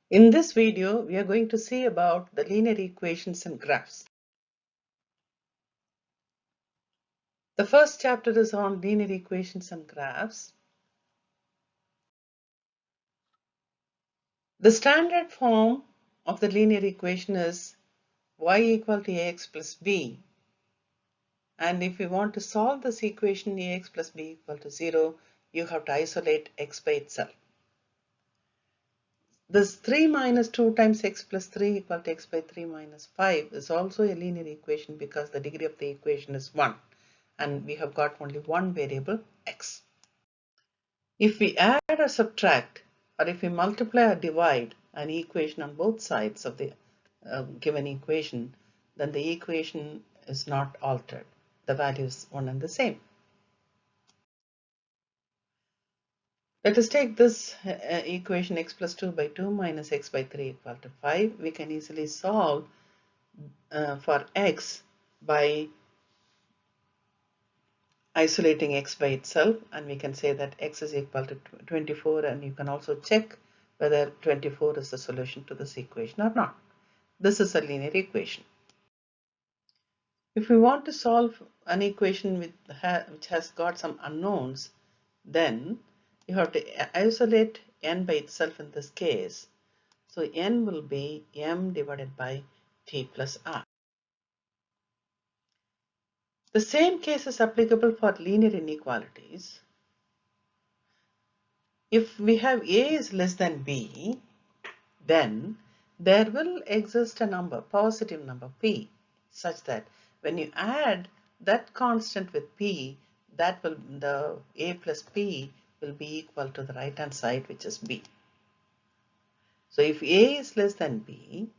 In this video, we are going to see about the linear equations and graphs. The first chapter is on linear equations and graphs. The standard form of the linear equation is y equal to ax plus b. And if you want to solve this equation ax plus b equal to 0, you have to isolate x by itself. This 3 minus 2 times x plus 3 equal to x by 3 minus 5 is also a linear equation because the degree of the equation is 1 and we have got only one variable x. If we add or subtract, or if we multiply or divide an equation on both sides of the given equation, then the equation is not altered. The value is one and the same. Let us take this equation x plus 2 by 2 minus x by 3 equal to 5. We can easily solve for x by isolating x by itself, and we can say that x is equal to 24, and you can also check whether 24 is the solution to this equation or not. This is a linear equation. If we want to solve an equation which has got some unknowns, then you have to isolate n by itself in this case. So n will be m divided by t plus r. The same case is applicable for linear inequalities. If we have a is less than b, then there will exist a number, positive number p, such that when you add that constant with p, that will, the a plus p will be equal to the right hand side, which is b. So if a is less than b,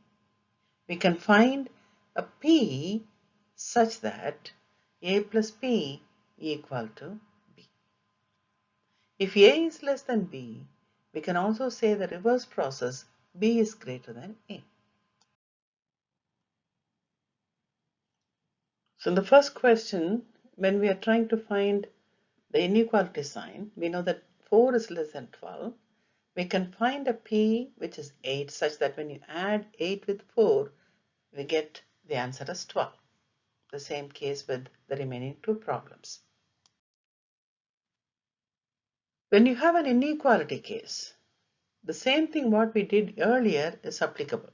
we can find a p such that a plus p equal to b. If a is less than b, we can also say the reverse process, b is greater than a. So in the first question, when we are trying to find the inequality sign, we know that 4 is less than 12. We can find a p which is 8 such that when you add 8 with 4, we get the answer as 12. The same case with the remaining two problems. When you have an inequality case, the same thing what we did earlier is applicable.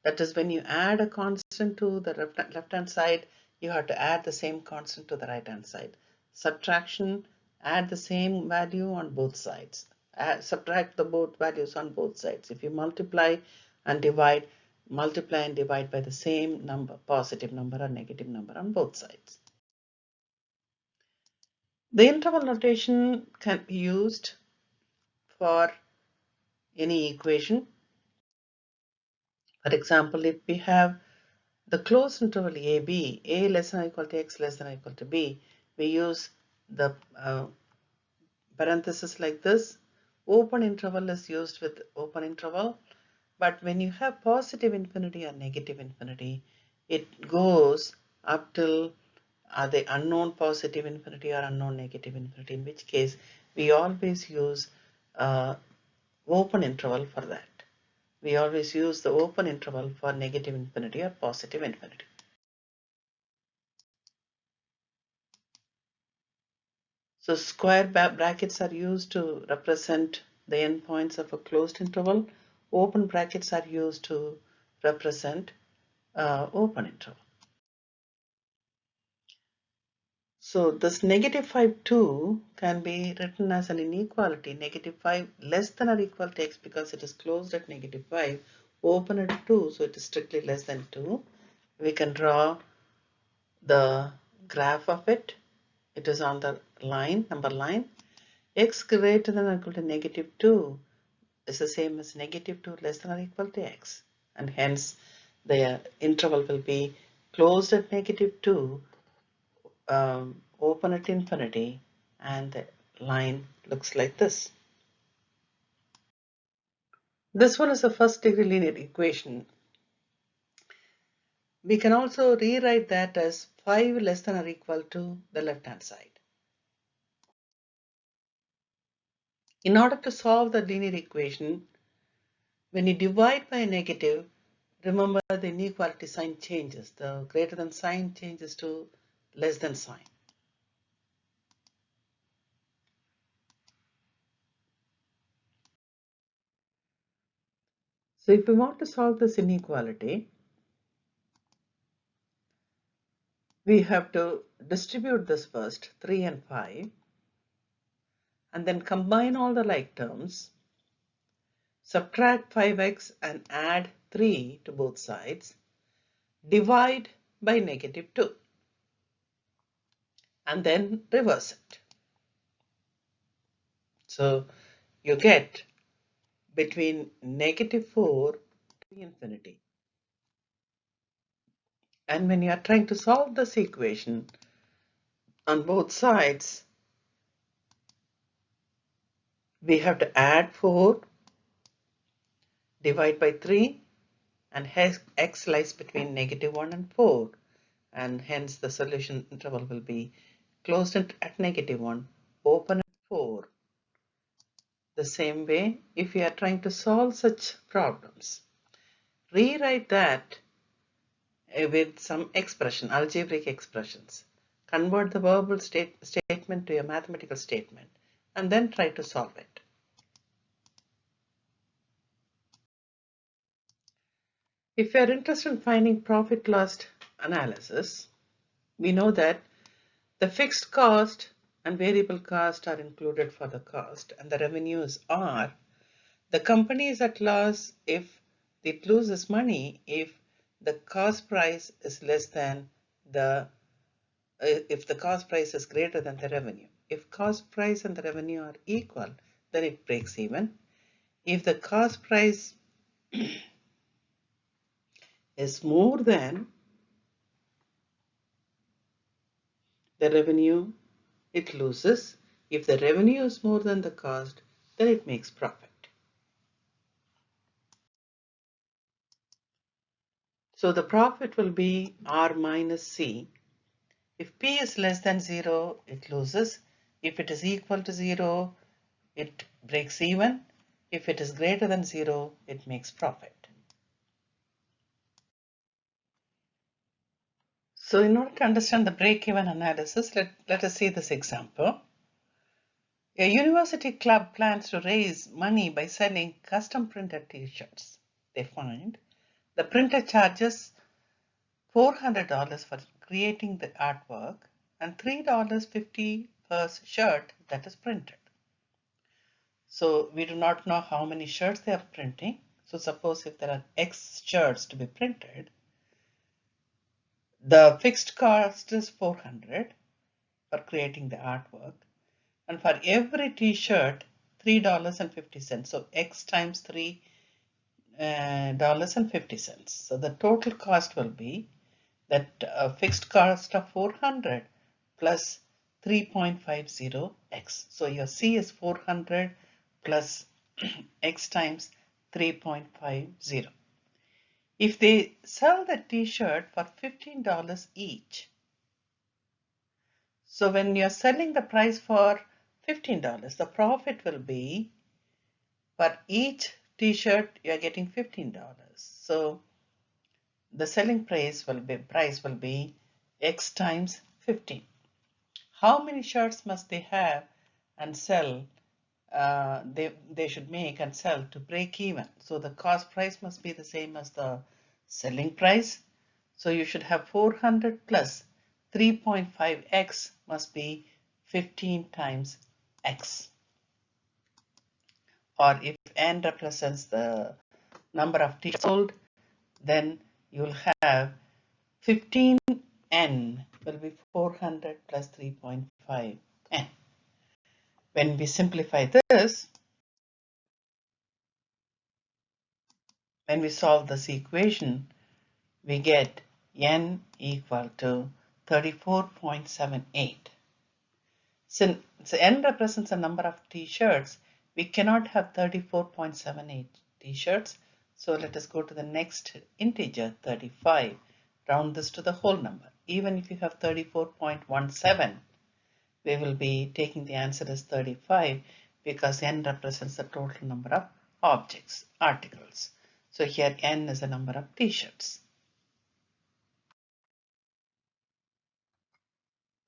That is, when you add a constant to the left hand side, you have to add the same constant to the right hand side. Subtraction, add the same value on both sides. Subtract the both values on both sides. If you multiply and divide by the same number, positive number or negative number on both sides. The interval notation can be used for any equation. For example, if we have the closed interval AB, A less than or equal to X less than or equal to B, we use the parenthesis like this. Open interval is used with open interval, but when you have positive infinity or negative infinity, it goes up till the unknown positive infinity or unknown negative infinity, in which case we always use open interval for that. We always use the open interval for negative infinity or positive infinity. So square brackets are used to represent the endpoints of a closed interval. Open brackets are used to represent open interval. So this negative 5, 2 can be written as an inequality. Negative 5 less than or equal to x because it is closed at negative 5. Open at 2, so it is strictly less than 2. We can draw the graph of it. It is on the line, number line. X greater than or equal to negative 2 is the same as negative 2 less than or equal to x. And hence the interval will be closed at negative 2, open at infinity, and the line looks like this. This one is a first degree linear equation. We can also rewrite that as 5 less than or equal to the left hand side. In order to solve the linear equation, When you divide by a negative, remember the inequality sign changes. The greater than sign changes to less than sign. So if we want to solve this inequality, we have to distribute this first, 3 and 5, and then combine all the like terms, subtract 5x and add 3 to both sides, divide by -2, and then reverse it. So you get between -4 to infinity. And when you are trying to solve this equation on both sides, we have to add 4, divide by 3, and x lies between -1 and 4, and hence the solution interval will be closed at -1, open at 4. The same way, if you are trying to solve such problems, rewrite that with some expression, algebraic expressions. Convert the verbal statement to a mathematical statement, and then try to solve it. If you are interested in finding profit-loss analysis, we know that the fixed cost and variable cost are included for the cost, and the revenues are the company is at loss if it loses money if the cost price is less than the if the cost price is greater than the revenue. If cost price and the revenue are equal, then it breaks even. If the cost price is more than the revenue, it loses. If the revenue is more than the cost, then it makes profit. So the profit will be R minus C. If P is less than 0, it loses. If it is equal to 0, it breaks even. If it is greater than 0, it makes profit. So in order to understand the break-even analysis, let us see this example. A university club plans to raise money by selling custom printed t-shirts. They find the printer charges $400 for creating the artwork and $3.50 per shirt that is printed. So we do not know how many shirts they are printing. So suppose if there are X shirts to be printed, the fixed cost is 400 for creating the artwork, and for every t-shirt $3.50. So X times $3.50. So the total cost will be that fixed cost of 400 plus 3.50x. So your C is 400 plus x times 3.50. If they sell the t-shirt for $15 each, so when you're selling the price for $15, the profit will be for each t-shirt you're getting $15. So the selling price will be x times 15. How many shirts must they have and sell? They should make and sell to break even. So the cost price must be the same as the selling price. So you should have 400 plus 3.5x must be 15 times x. Or if n represents the number of t-shirts sold, then you'll have 15n will be 400 plus 3.5n. When we simplify this, when we solve this equation, we get n equal to 34.78. Since n represents the number of t-shirts, we cannot have 34.78 t-shirts. So let us go to the next integer, 35. Round this to the whole number. Even if you have 34.17, we will be taking the answer as 35 because n represents the total number of articles. So here N is the number of t-shirts.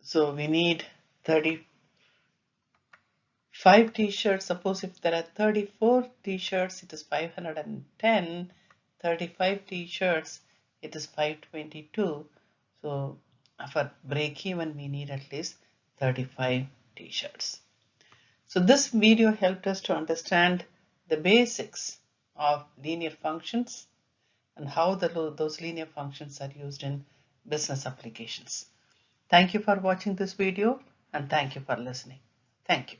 So we need 35 t-shirts. Suppose if there are 34 t-shirts, it is 510. 35 t-shirts, it is 522. So for break even, we need at least 35 t-shirts. So this video helped us to understand the basics of linear functions and how those linear functions are used in business applications. Thank you for watching this video and thank you for listening. Thank you.